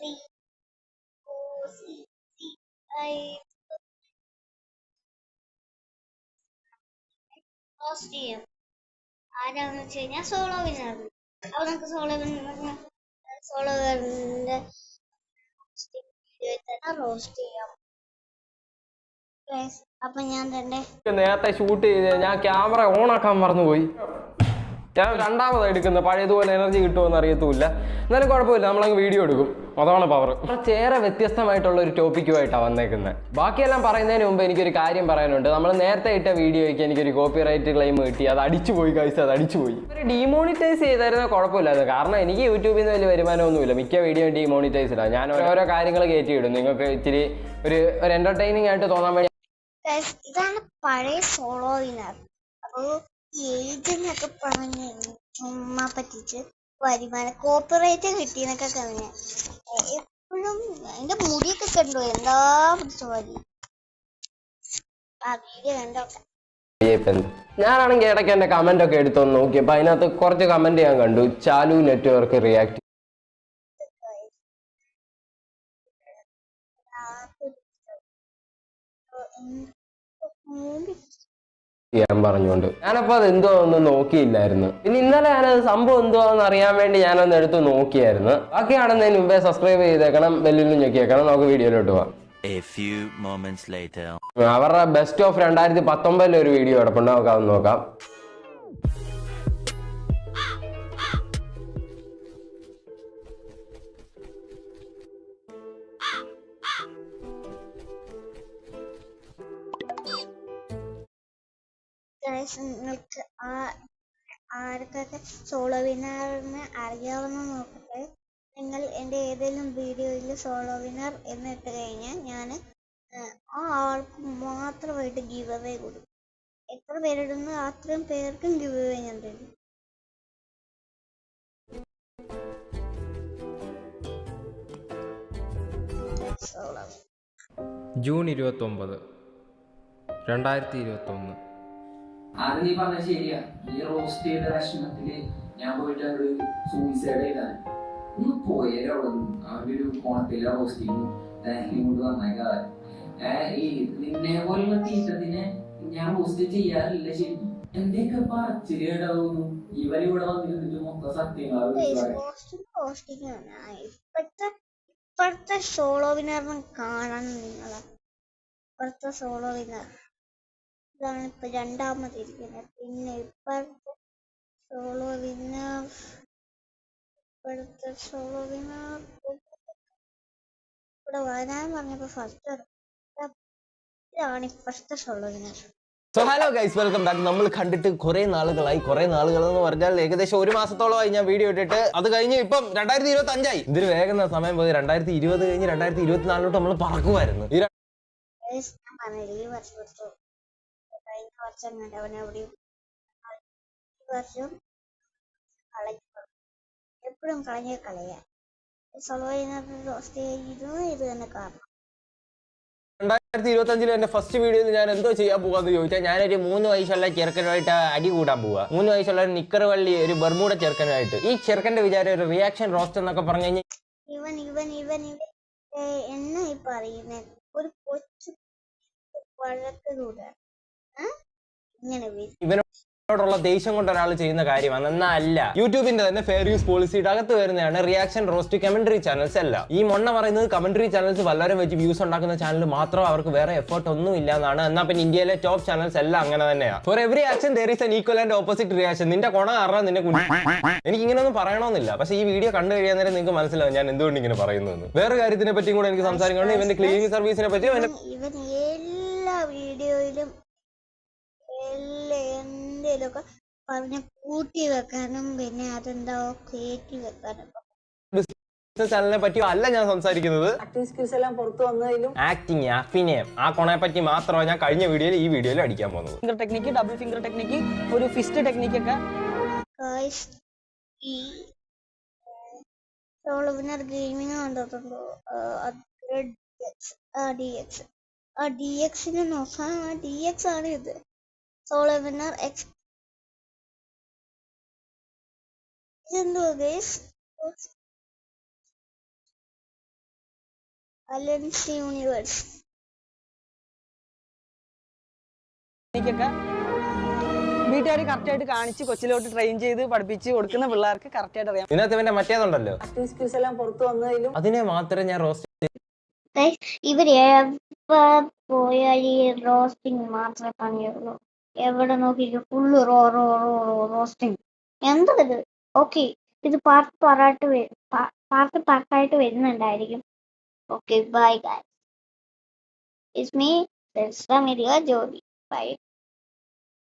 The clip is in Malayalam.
3 4 6 5 റോസ്റ്റ് ചെയ്യും. ആരാന്ന് വെച്ച് കഴിഞ്ഞാൽ സോളോ വിന്നർ. അപ്പൊ നമുക്ക് സോളോ വിന്നറിന്റെ വീഡിയോയിൽ തന്നെ റോസ്റ്റ് ചെയ്യാം. അപ്പൊ ഞാൻ തന്നെ നേരത്തെ ഷൂട്ട് ചെയ്ത് ഞാൻ ക്യാമറ ഓൺ ആക്കാൻ മറന്നുപോയി. ഞാൻ രണ്ടാമത് എടുക്കുന്നത് പഴയതുപോലെ എനർജി കിട്ടുമെന്ന് അറിയത്തുമില്ല. എന്നാലും കുഴപ്പമില്ല, നമ്മളങ്ങ് വീഡിയോ എടുക്കും. അതാണ് പവർ. കുറച്ചേറെ വ്യത്യസ്തമായിട്ടുള്ള ഒരു ടോപ്പിക്കുമായിട്ടാണ് വന്നേക്കുന്നത്. ബാക്കിയെല്ലാം പറയുന്നതിന് മുമ്പ് എനിക്കൊരു കാര്യം പറയാനുണ്ട്. നമ്മൾ നേരത്തെ ഇട്ട വീഡിയോയ്ക്ക് എനിക്കൊരു കോപ്പിറൈറ്റ് ക്ലെയിം കിട്ടി. അത് അടിച്ചുപോയി കഴിച്ച്, അത് അടിച്ചുപോയി. ഒരു ഡീമോണിറ്റൈസ് ചെയ്തായിരുന്ന കുഴപ്പമില്ലായിരുന്നു. കാരണം എനിക്ക് യൂട്യൂബിൽ നിന്ന് വലിയ വരുമാനമൊന്നുമില്ല. മിക്ക വീഡിയോ ഡീമോണിറ്റൈസ്ഡാണ്. ഞാൻ ഓരോ കാര്യങ്ങൾ കയറ്റിയിടും നിങ്ങൾക്ക് ഇച്ചിരി ഒരു എന്റർടൈനിങ് ആയിട്ട് തോന്നാൻ വേണ്ടി. ഇതാണ് പഴയ സോളോ വിന്നർ. അപ്പൊ ഏജെന്നൊക്കെ പറഞ്ഞ് ചുമ്മാ പറ്റിച്ച് വരുമാനം കോപ്പിറൈറ്റ് കിട്ടിയെന്നൊക്കെ പറഞ്ഞ എപ്പോഴും എന്റെ മുടിയൊക്കെ കണ്ടു എന്താ പിടിച്ച മതി. ആ വീഡിയോ കണ്ടോക്കെ. ഞാനാണെങ്കിൽ ഇടയ്ക്ക് എന്റെ കമന്റ് ഒക്കെ എടുത്തൊന്ന് നോക്കിയപ്പോ അതിനകത്ത് കുറച്ച് കമന്റ് ഞാൻ കണ്ടു. ചാലു നെറ്റ്വർക്ക് റിയാക്ട് ചെയ്യാൻ പറഞ്ഞുകൊണ്ട് ഞാനപ്പോൾ അത് എന്തോ ഒന്നും നോക്കിയില്ലായിരുന്നു. പിന്നെ ഇന്നലെ ഞാനത് സംഭവം എന്തോന്ന് അറിയാൻ വേണ്ടി ഞാനൊന്ന് എടുത്ത് നോക്കിയായിരുന്നു. ബാക്കിയാണെന്നതിന് മുമ്പേ സബ്സ്ക്രൈബ് ചെയ്തേക്കണം, ബെല്ലിലും ഞെക്കിയേക്കണം. നമുക്ക് വീഡിയോയിലോട്ട് പോവാം. അവരുടെ ബെസ്റ്റ് ഓഫ് 2019 ഒരു വീഡിയോ കിടപ്പുണ്ട്, നമുക്ക് അത് നോക്കാം. നിങ്ങൾക്ക് ആർക്കൊക്കെ സോളോ വിന്നറിനെ അറിയാവുന്ന നോക്കട്ടെ. നിങ്ങൾ എൻ്റെ ഏതെങ്കിലും വീഡിയോയിൽ സോളോ വിന്നർ എന്നിട്ട് കഴിഞ്ഞാൽ ഞാൻ ആ ആൾക്ക് മാത്രമായിട്ട് ഗിവ് അവേ കൊടുക്കും. എത്ര പേരിടുന്നു അത്രയും പേർക്കും ഗിവ് അവേ ഞാൻ തരും. ജൂൺ 29, 2021. അത് നീ പറഞ്ഞ ശരിയാ. ഈ റോസ്റ്റ് ചെയ്ത വിഷമത്തില് ഞാൻ പോയിട്ട് അങ്ങോട്ട് സൂയിസൈഡ് ചെയ്താണ്. ഒന്ന് പോയാലോ അവന്റെ ഒരു കോണത്തിലെ റോസ്റ്റിങ് കൊണ്ട് നന്നായി. ഈ നിന്നെ പോലുള്ള തീറ്റത്തിനെ ഞാൻ റോസ്റ്റ് ചെയ്യാറില്ല. ശരിക്കും എന്റെയൊക്കെ പറച്ചില് കേടാവുന്നു. ഇവരിവിടെ വന്നിരുന്നിട്ട് മൊത്തം സത്യങ്ങളാണ്. ഇപ്പോഴത്തെ സോളോ വിന്നറിനെ കാണാൻ നിങ്ങളെ ഇപ്പോഴത്തെ സോളോ വിന്നർ ഇതാണ് ഇപ്പൊ രണ്ടാമതിരിക്കുന്നത്. പിന്നെ ഇപ്പോഴത്തെ സോളോ വിന്നർ ഇവിടെ വരാൻ പറഞ്ഞപ്പോ ഫസ്റ്റ് ഇതാണ് ഇപ്പോഴത്തെ solo winner. So hello guys, welcome back. നമ്മൾ കണ്ടിട്ട് കുറെ നാളുകളായി. കുറെ നാളുകൾ എന്ന് പറഞ്ഞാൽ ഏകദേശം ഒരു മാസത്തോളമായി ഞാൻ വീഡിയോ ഇട്ടിട്ട്. അത് കഴിഞ്ഞ് ഇപ്പം 2025 ഇതിന് വേഗം സമയം പോയി. 2020 കഴിഞ്ഞ് 2024 നമ്മൾ പറക്കുമായിരുന്നു. ഈ വർഷം എപ്പോഴും കളഞ്ഞ കളയാ സോളോ ഇത് തന്നെ കാരണം. 2025 എന്റെ ഫസ്റ്റ് വീഡിയോയിൽ ഞാൻ എന്തോ ചെയ്യാൻ പോവാന്ന് ചോദിച്ചാൽ ഞാനൊരു 3 വയസ്സുള്ള ചെറുക്കനുമായിട്ട് അടി കൂടാൻ പോവാ. 3 വയസ്സുള്ള ഒരു നിക്കർ വള്ളി, ഒരു ബർമൂഡ ചെറുക്കനുമായിട്ട്. ഈ ചെറുക്കന്റെ വിചാരം ഒരു റിയാക്ഷൻ റോസ്റ്റ് എന്നൊക്കെ പറഞ്ഞു കഴിഞ്ഞാൽ എന്നാ ഈ പറയുന്നത് ഒരു കൊച്ചു വഴക്കിലൂടെ ഇങ്ങനെ ോടുള്ള ദേഷ്യം കൊണ്ട് ഒരാൾ ചെയ്യുന്ന കാര്യമാണ്. എന്നല്ല, യൂട്യൂബിന്റെ തന്നെ ഫെയർ യൂസ് പോളിസിയുടെ അകത്ത് വരുന്നതാണ് റിയാക്ഷൻ റോസ്റ്റ് കമന്ററി ചാനൽസ് എല്ലാം. ഈ മൊണ്ണ പറയുന്നത് കമന്ററി ചാനൽസ് വളരെ വെച്ച് വ്യൂസ് ഉണ്ടാക്കുന്ന ചാനൽ മാത്രം, അവർക്ക് വേറെ എഫേർട്ട് ഒന്നും ഇല്ല എന്നാണ്. എന്നാൽ പിന്നെ ഇന്ത്യയിലെ ടോപ്പ് ചാനൽസ് എല്ലാം അങ്ങനെ തന്നെയാണ്. For every action there is an equal and opposite reaction. നിന്റെ കൊണ കാരണം നിന്നെ എനിക്ക് ഇങ്ങനെയൊന്നും പറയണമെന്നില്ല. പക്ഷേ ഈ വീഡിയോ കണ്ടു കഴിയാൻ നേരം നിങ്ങൾക്ക് മനസ്സിലാവും ഞാൻ എന്തുകൊണ്ട് ഇങ്ങനെ പറയുന്നത്. വേറെ കാര്യത്തിനെ പറ്റിയും കൂടെ എനിക്ക് സംസാരിക്കണം. ഇവന്റെ ക്ലീനിങ് സർവീസിനെ പറ്റി ഇവൻ എല്ലാ വീഡിയോയിലും എന്തേലൊക്കെ പറഞ്ഞ് കൂട്ടി വെക്കാനും പിന്നെ അതെന്താ കയറ്റി വെക്കാനും. ചാനലിനെ പറ്റിയോ അല്ല ഞാൻ സംസാരിക്കുന്നത്. ആക്ടിംഗ് സ്കിൽസ് എല്ലാം പുറത്തു വന്നതിലും ആക്ടിങ്, അഭിനയം, ആ കൊണയെ പറ്റി മാത്രമാണ് ഞാൻ കഴിഞ്ഞ വീഡിയോയിൽ ഈ വീഡിയോയിൽ അടിക്കാൻ പോകുന്നത്. Finger technique, double finger technique, ഒരു ഫിസ്റ്റ് ടെക്നിക്ക് ഒക്കെ. ഈ സോളോ വിന്നർ ഗെയിമിന് കണ്ടിട്ടുണ്ടോ? DXനെ നോക്കാം. DX ആണ് ഇത്. സോളോ വിന്നർ എക്സ് ഇതെന്തോ ഗൈസ് അലൻസ് യൂണിവേഴ്സ്. ടെക്നിക്കൊക്കെ വീട്ടുകാർ കറക്റ്റായിട്ട് കാണിച്ച് കൊച്ചിലോട്ട് ട്രെയിൻ ചെയ്ത് പഠിപ്പിച്ച് കൊടുക്കുന്ന പിള്ളേർക്ക് കറക്റ്റായിട്ട് അറിയാം. ഇതിനകത്ത് പിന്നെ മറ്റേതുണ്ടല്ലോ, ആക്ടിങ് സ്കിൽസ് എല്ലാം പുറത്തു വന്നതിലും അതിനെ മാത്രമേ ഞാൻ റോസ്റ്റ് ഇവർ എവിടെ പോയാൽ ഈ റോസ്റ്റിംഗ് മാത്രമേ പണിയുള്ളൂ. എവിടെ നോക്കിക്കോ ഫുള്ള് റോസ്റ്റിംഗ്. എന്താ ഇത്? ഓക്കെ, ഇത് പാർട്ടായിട്ട് വരുന്നുണ്ടായിരിക്കും. Okay, bye guys. It's me, Jodi. Bye.